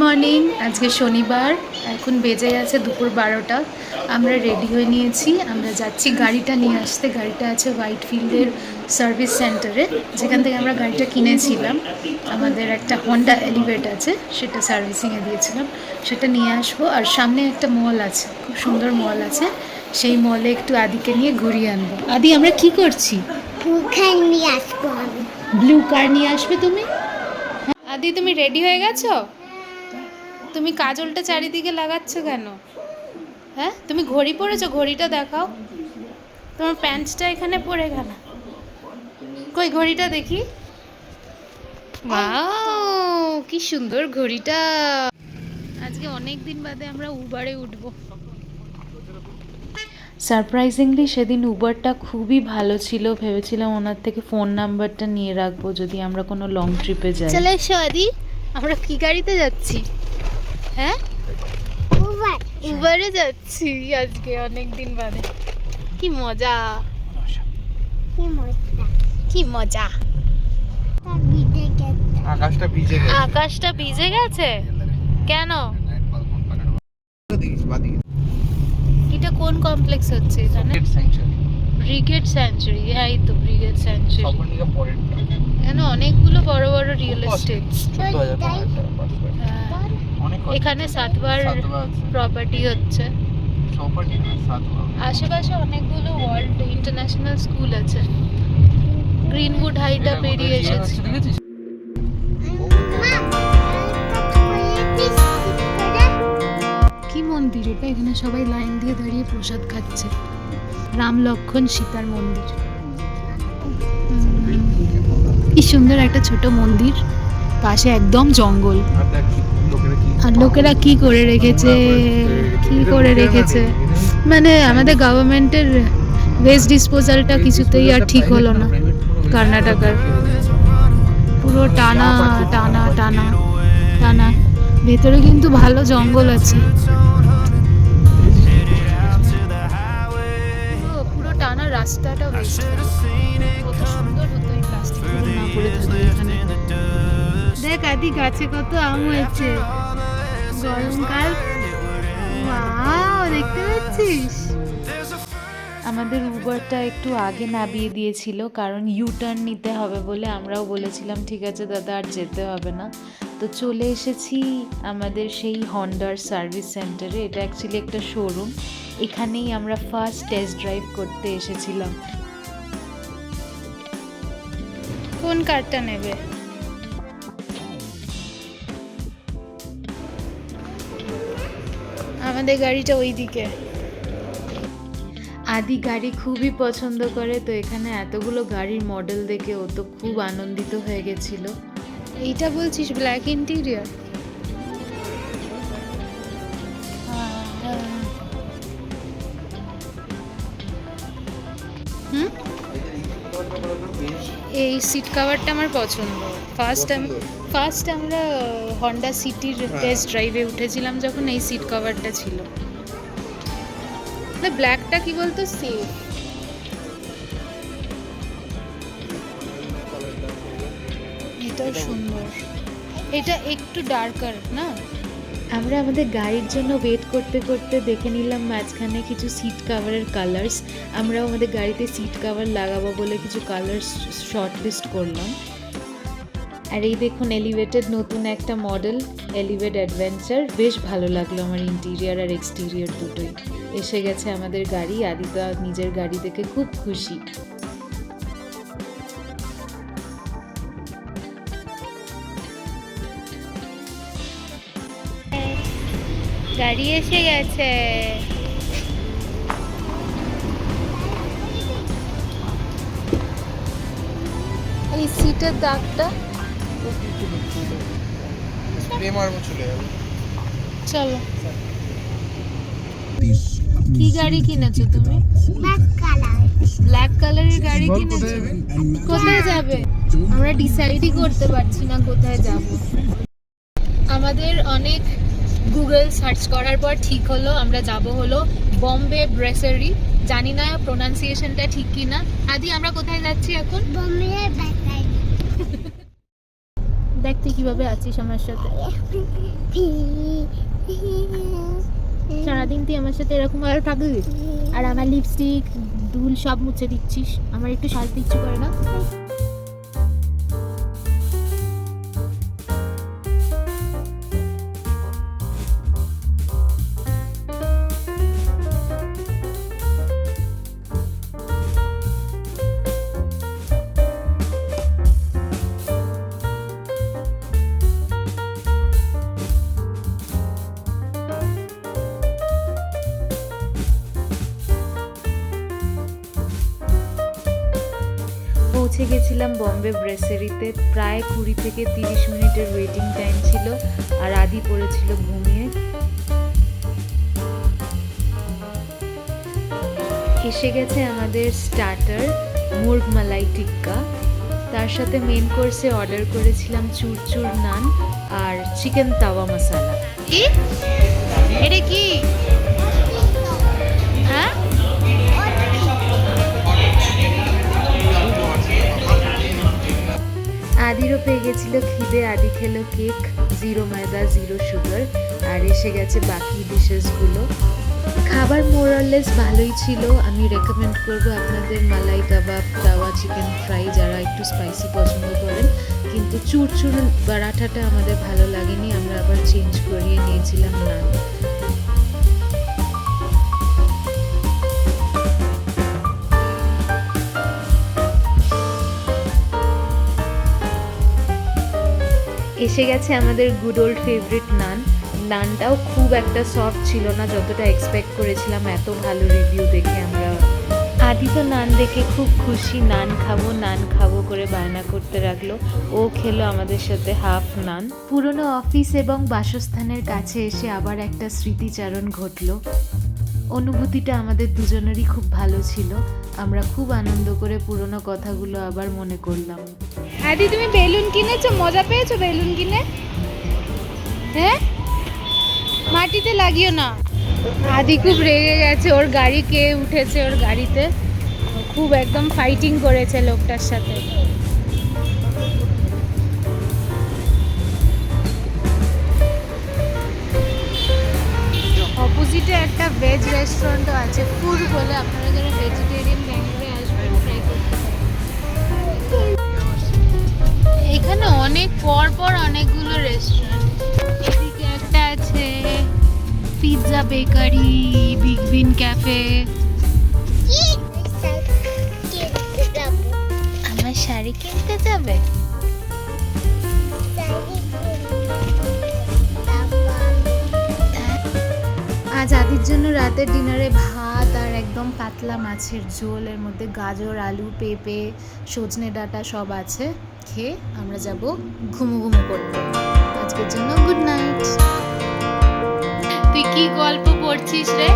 Morning. আজকে শনিবার, এখন বেজে গেছে দুপুর 12টা। আমরা রেডি হয়ে নিয়েছি, আমরা যাচ্ছি গাড়িটা নিয়ে আসতে। গাড়িটা আছে হোয়াইট ফিল্ডের সার্ভিস সেন্টারে, যেখান থেকে আমরা গাড়িটা কিনেছিলাম। আমাদের একটা হন্ডা এলিভেট আছে, সেটা সার্ভিসিংয়ে দিয়েছিলাম, সেটা নিয়ে আসবো। আর সামনে একটা মল আছে, খুব সুন্দর মল আছে, সেই মলে একটু আদিকে নিয়ে ঘুরিয়ে আনবো। আদি, আমরা কি করছি? ব্লু কার নিয়ে আসবে তুমি? আদি, তুমি রেডি হয়ে গেছো? তুমি কাজলটা চারিদিকে লাগাচ্ছ কেন? হ্যাঁ, তুমি ঘড়ি পরেছো? ঘড়িটা দেখাও। তোমার প্যান্টসটা এখানে পরে গেল, কই ঘড়িটা দেখি। ওয়াও, কি সুন্দর ঘড়িটা। আজকে অনেক দিন বাদে আমরা উবারে উঠবো। সারপ্রাইজিংলি সেদিন উবারটা খুবই ভালো ছিল। ভেবেছিলাম ওনার থেকে ফোন নাম্বারটা নিয়ে রাখবো যদি আমরা কোনো লং ট্রিপে যাই। চলে এসো আদি, আমরা কি গাড়িতে যাচ্ছি? হ্যাঁ, উবারে যাচ্ছি আজকে অনেক দিন বাদে। কি মজা, কি মজা। আকাশটা ভিজে গেছে কেন? এটা কোন কমপ্লেক্স হচ্ছে এখানে? Brigade sanctuary. এই তো ব্রিগেড স্যাঞ্চুরি। এখানে অনেকগুলো বড় বড় রিয়েল এস্টেট। এখানে সাতবার প্রপার্টি হচ্ছে। আশেপাশে অনেকগুলো ওয়ার্ল্ড ইন্টারন্যাশনাল স্কুল আছে। গ্রিনউড হাইটা পেরিয়ে এসেছে। কি মন্দির এটা? এখানে সবাই লাইন দিয়ে দাঁড়িয়ে প্রসাদ খাচ্ছে। রাম লক্ষণ সীতার মন্দির। কি সুন্দর একটা ছোট মন্দির, পাশে একদম জঙ্গল। আর লোকেরা কি করে রেখেছে, কি করে রেখেছে, মানে আমাদের গভর্নমেন্টের ওয়েস্ট ডিসপোজালটা কিছুতেই আর ঠিক হলো না। কর্ণাটকার পুরো টানা টানা টানা টানা। ভেতরে কিন্তু ভালো জঙ্গল আছে। পুরো টানা রাস্তাটা ওয়েস্ট। কত সুন্দর হতো এই প্লাস্টিকগুলো না পড়ে থাকলে এখানে। দেখ আদি, গাছে কত আম হয়েছে। গরমকাল, ওয়াও, দেখতে পাচ্ছিস? আমাদের উবারটা একটু আগে নামিয়ে দিয়েছিল, কারণ ইউ টার্ন নিতে হবে বলে। আমরাও বলেছিলাম ঠিক আছে দাদা, আর যেতে হবে না। তো চলে এসেছি আমাদের সেই হন্ডার সার্ভিস সেন্টারে। এটা অ্যাকচুয়ালি একটা শোরুম, এখানেই আমরা ফার্স্ট টেস্ট ড্রাইভ করতে এসেছিলাম। কোন কারটা নেবে? আমাদের গাড়িটা ওইদিকে। আদি গাড়ি খুবই পছন্দ করে, তো এখানে এতগুলো গাড়ির মডেল দেখে ও তো খুব আনন্দিত হয়ে গেছিল। এইটা বলছিস ব্ল্যাক ইন্টেরিয়র? এই সিট কভারটা আমার পছন্দ। ফার্স্ট আমরা হন্ডা সিটির টেস্ট ড্রাইভে উঠেছিলাম যখন, এই সিট কভারটা ছিল। না, ব্ল্যাকটা কি বলতো সেফ। এটাও সুন্দর, এটা একটু ডার্কার না। আমরা আমাদের গাড়ির জন্য ওয়েট করতে করতে দেখে নিলাম মাঝখানে কিছু সিট কাভারের কালার্স। আমরাও আমাদের গাড়িতে সিট কাভার লাগাবো বলে কিছু কালার্স শর্ট লিস্ট করলাম। আর এই দেখুন এলিভেটেড নতুন একটা মডেল, এলিভেট অ্যাডভেঞ্চার। বেশ ভালো লাগলো আমার, ইন্টেরিয়ার আর এক্সটেরিয়র দুটোই। এসে গেছে আমাদের গাড়ি। আদিতা নিজের গাড়ি দেখে খুব খুশি। গাড়ি এসে গেছে। এই সিটের দাগটা চলো। কি গাড়ি কিনেছো তুমি? ব্ল্যাক কালারের গাড়ি কিনেছো? কোথায় যাবে? আমরা ডিসাইডই করতে পারছি না কোথায় যাব। আমাদের অনেক গুগল সার্চ করার পর ঠিক হলো আমরা যাব হলো বম্বে ব্রেসারি। জানি না প্রোনাউন্সিয়েশনটা ঠিক কিনা। আদি, আমরা কোথায় যাচ্ছি এখন? বম্বে ব্রেসারি। দেখতে তুই কিভাবে আছিস আমার সাথে? সারাদিন তুই আমার সাথে এরকম ভাবে থাকবি আর আমার লিপস্টিক ধুল সব মুছে দিচ্ছিস, আমার একটু সাজতে ইচ্ছে করে না? পৌঁছে গেছিলাম বম্বে ব্রেসারিতে। প্রায় 20 থেকে 30 মিনিটের ওয়েটিং টাইম ছিল আর আদি পড়েছিল ঘুমিয়ে। এসে গেছে আমাদের স্টার্টার মুর্গ মালাই টিক্কা, তার সাথে মেন কোর্সে অর্ডার করেছিলাম চুরচুর নান আর চিকেন তাওয়া মশালা। কি এটা কি? হ্যাঁ, আদিরও পেয়ে গেছিল খিদে, আদি খেলো কেক 0 ময়দা 0 সুগার, আর এসে গেছে বাকি ডিশেসগুলো। খাবার মোরলেস ভালোই ছিল। আমি রেকমেন্ড করব আপনাদের মালাই কাবাব, তাওয়া চিকেন ফ্রাই যারা একটু স্পাইসি পছন্দ করেন, কিন্তু চুরচুর পরাঠাটা আমাদের ভালো লাগেনি, আমরা আবার চেঞ্জ করিয়ে নিয়েছিলাম নান। এসে গেছে আমাদের গুড ওল্ড ফেভারিট নান। নানটাও খুব একটা সফট ছিল না, যতটা এক্সপেক্ট করেছিলাম এত ভালো রিভিউ দেখে আমরা। আদি তো নান দেখে খুব খুশি, নান খাবো করে বায়না করতে লাগলো। ও খেলো আমাদের সাথে হাফ নান। পুরনো অফিস এবং বাসস্থানের কাছে এসে আবার একটা স্মৃতিচারণ ঘটলো। অনুভূতিটা আমাদের দুজনেরই খুব ভালো ছিল। আমরা খুব আনন্দ করে পুরনো কথাগুলো আবার মনে করলাম। আদি তুমি বেলুন কিনেছো? মজা পেয়েছো বেলুন কিনে? হ্যাঁ, মাটিতে লাগিও না। আদি খুব রেগে গেছে, ওর গাড়ি কে উঠেছে ওর গাড়িতে, খুব একদম ফাইটিং করেছে লোকটার সাথে। অপোজিটে একটা ভেজ রেস্টুরেন্টও আছে, ফুড বলে। আপনারা যারা ভেজিটেরিয়ান ব্যাঙ্গালোরে আসবেন ট্রাই করতে পারেন। এখানে অনেক পর অনেকগুলো রেস্টুরেন্ট। এদিকে একটা আছে পিৎজা বেকারি, বিগ বিন ক্যাফে। আমার শাড়ি কিনতে যাবে? আজ আদির জন্য রাতের ডিনারে ভাত আর একদম পাতলা মাছের ঝোল, এর মধ্যে গাজর, আলু, পেঁপে, সজনে ডাঁটা সব আছে। খেয়ে আমরা যাব ঘুমু করতে। আজকের জন্য গুড নাইট। তুই কি গল্প পড়ছিস রে?